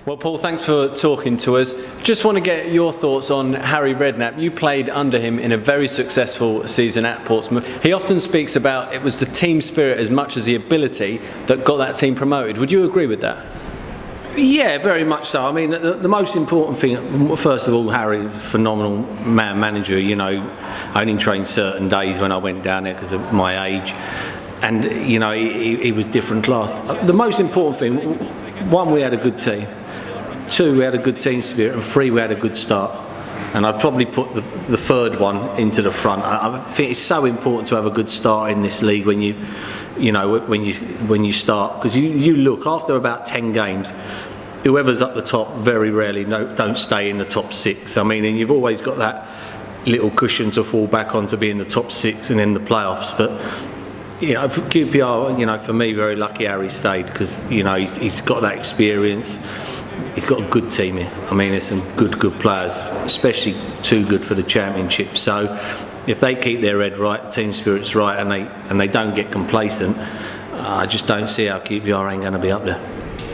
Well, Paul, thanks for talking to us. Just want to get your thoughts on Harry Redknapp. You played under him in a very successful season at Portsmouth. He often speaks about it was the team spirit as much as the ability that got that team promoted. Would you agree with that? Yeah, very much so. I mean, the most important thing, first of all, Harry, phenomenal man manager. You know, I only trained certain days when I went down there because of my age, and you know, he was different class. The most important thing, one, we had a good team. Two, we had a good team spirit, and three, we had a good start. And I'd probably put the third one into the front. I think it's so important to have a good start in this league when you start, because you look after about 10 games, whoever's up the top very rarely don't stay in the top 6. I mean, and you've always got that little cushion to fall back on to be in the top 6 and in the playoffs. But you know, for QPR, you know, for me, very lucky Harry stayed, because you know he's got that experience. He's got a good team here. I mean, there's some good players, especially too good for the Championship. So if they keep their head right, the team spirit's right, and they don't get complacent, I just don't see how QPR ain't going to be up there.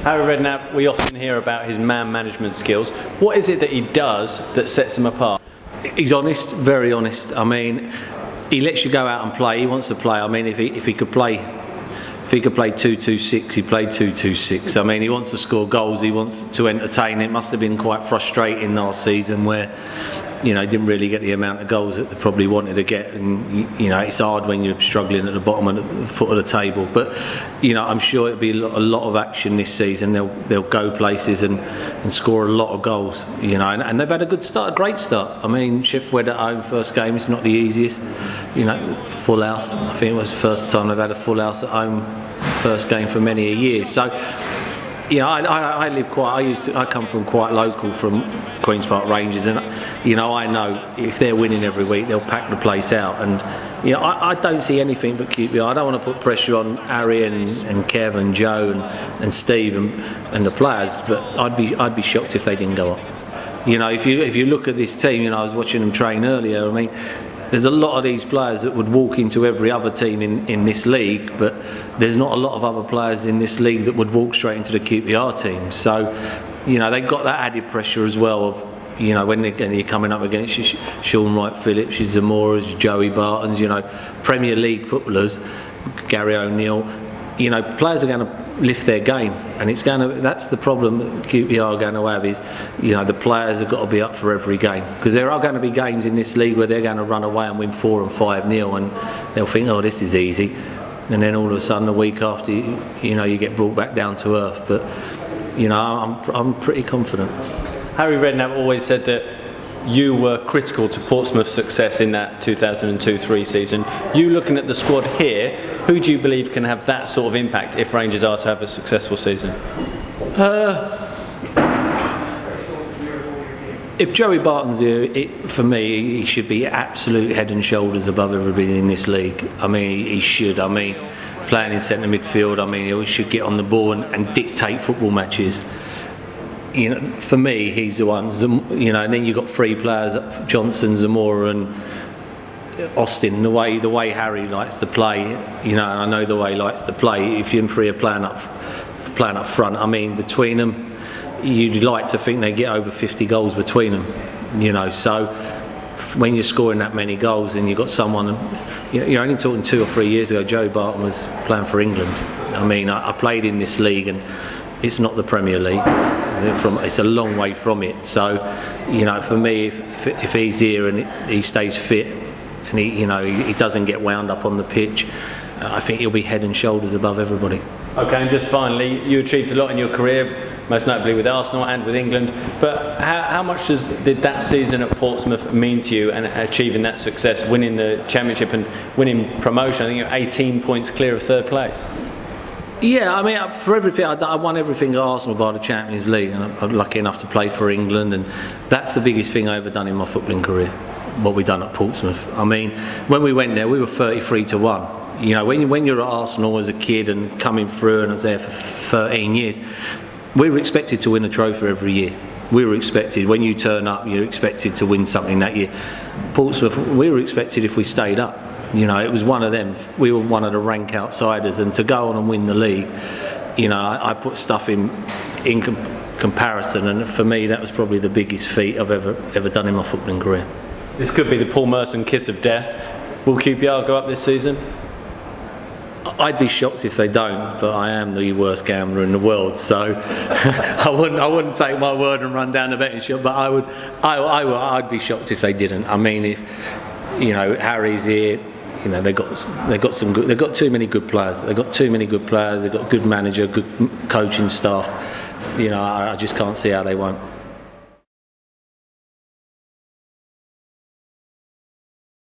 Harry Redknapp, we often hear about his man management skills. What is it that he does that sets him apart? He's honest, very honest. I mean, he lets you go out and play. He wants to play. I mean, if he could play. If he could play 2-2-6, he played 2-2-6. I mean, he wants to score goals, he wants to entertain. It must have been quite frustrating last season where, you know, he didn't really get the amount of goals that they probably wanted to get. And, you know, it's hard when you're struggling at the bottom and at the foot of the table. But, you know, I'm sure it'll be a lot of action this season. They'll go places and score a lot of goals, you know. And they've had a good start, a great start. I mean, Sheffield at home, first game, it's not the easiest. You know, full house. I think it was the first time they've had a full house at home, first game for many a year. So, you know, I live quite. I come from quite local, from Queen's Park Rangers, and you know, I know if they're winning every week, they'll pack the place out. And you know, I don't see anything but QPR. I don't want to put pressure on Harry and Kev and Joe and Steve and the players, but I'd be shocked if they didn't go up. You know, if you look at this team, you know, I was watching them train earlier. I mean, there's a lot of these players that would walk into every other team in this league, but there's not a lot of other players in this league that would walk straight into the QPR team. So, you know, they've got that added pressure as well of, you know, when you're coming up against Sean Wright-Phillips, your Zamoras, your Joey Bartons, you know, Premier League footballers, Gary O'Neill, you know, players are going to lift their game, and that's the problem that QPR are going to have, is, you know, the players have got to be up for every game, because there are going to be games in this league where they're going to run away and win 4 and 5-0, and they'll think, oh, this is easy, and then all of a sudden the week after, you know, you get brought back down to earth. But you know, I'm pretty confident. Harry Redknapp always said that you were critical to Portsmouth's success in that 2002-03 season. You looking at the squad here, who do you believe can have that sort of impact if Rangers are to have a successful season? If Joey Barton's here, for me, he should be absolute head and shoulders above everybody in this league. I mean, he should. I mean, playing in centre midfield, I mean, he should get on the ball and dictate football matches. You know, for me, he's the one. You know, and then you've got 3 players: Johnson, Zamora, and Austin. The way Harry likes to play, you know, and I know the way he likes to play. If you and 3 are playing up front, I mean, between them, you'd like to think they get over 50 goals between them. You know, so when you're scoring that many goals and you've got someone, you know, you're only talking 2 or 3 years ago, Joe Barton was playing for England. I mean, I played in this league, and it's not the Premier League. It's a long way from it. So, you know, for me, if he's here and he stays fit, and he doesn't get wound up on the pitch, I think he'll be head and shoulders above everybody. Okay, and just finally, you achieved a lot in your career, most notably with Arsenal and with England, but how much did that season at Portsmouth mean to you, and achieving that success, winning the Championship and winning promotion? I think you're 18 points clear of 3rd place. Yeah, I mean, for everything, I won everything at Arsenal by the Champions League, and I'm lucky enough to play for England, and that's the biggest thing I ever done in my footballing career, what we done at Portsmouth. I mean, when we went there, we were 33-1. You know, when you're at Arsenal as a kid and coming through, and I was there for 13 years, we were expected to win a trophy every year. We were expected, when you turn up, you're expected to win something that year. Portsmouth, we were expected if we stayed up. You know, it was one of them. We were one of the rank outsiders, and to go on and win the league, you know, I put stuff in comparison, and for me that was probably the biggest feat I've ever done in my footballing career. This could be the Paul Merson kiss of death. Will QPR go up this season? I'd be shocked if they don't, but I am the worst gambler in the world, so I wouldn't take my word and run down the betting shop. But I'd be shocked if they didn't. I mean, if Harry's here, they've got too many good players. They've got a good manager, good coaching staff. I just can't see how they won't.